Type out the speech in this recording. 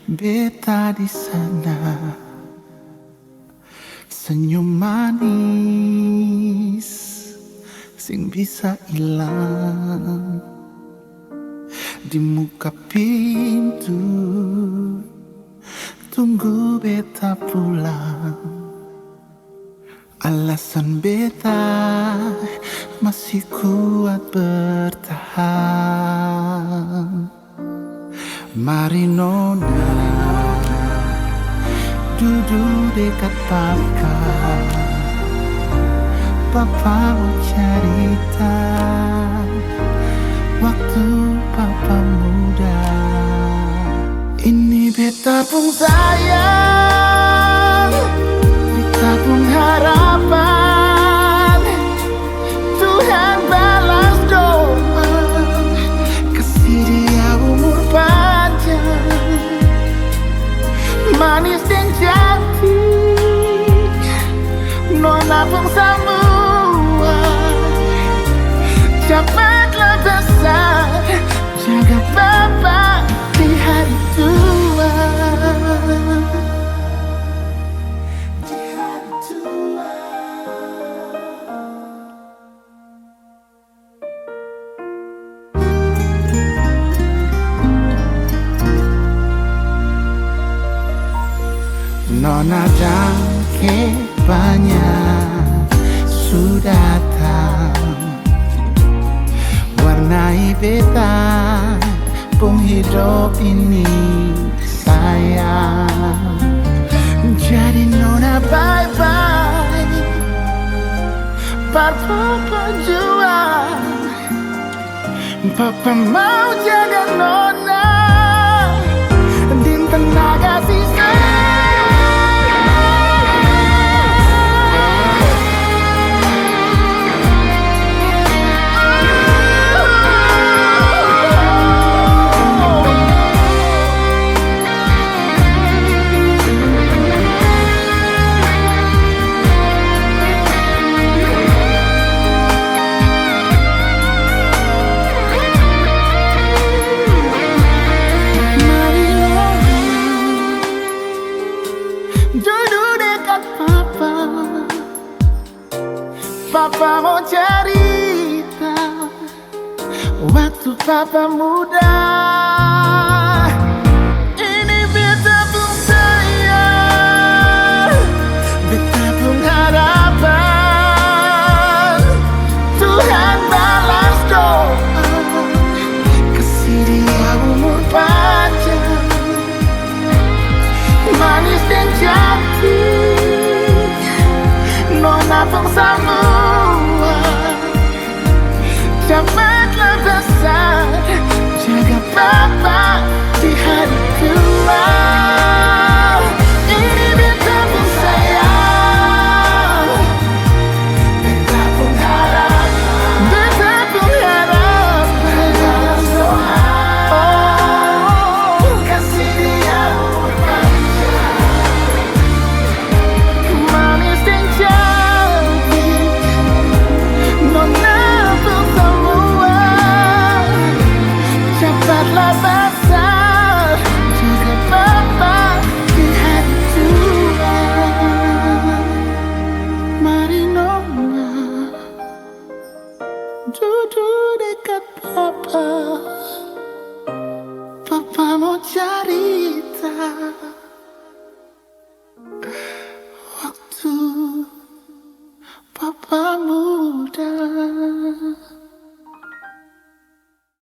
beta di sana, senyum manis sing bisa hilang di muka pintu, tunggu beta pulang. Alasan beta masih kuat bertahan. Mari nona duduk dekat papa, papa mau cerita waktu papa muda. Ini beta pun sayang, beta pun harapan. Tuhan balas doa, kasih dia umur panjang, manis dan cantik, nona pun semua. Cepatlah besar, jaga bapak di hari tua. Di hari tua. Nona dan banyak sudah datang, warnai beta pun hidup ini sayang. Jadi nona bye bye, papa juang, papa mau jaga nona din tenaga sisa. Duduk dekat papa, papa mau cerita waktu papa muda. Ini beta pun sayang, beta pun harapan. Tuhan balas doa, kasih dia umur panjang, manis dan cantik, nona pun semua. Cepatlah besar, jaga bapak di hari tua. Ini beta pun sayang, beta pun harap, beta pun harap. Oh, kasih dia umur panjang, manis dan cantik, nona pun semua. Cepatlah besar, jaga bapak di hari tua. Mari nona duduk dekat papa, papa mau cerita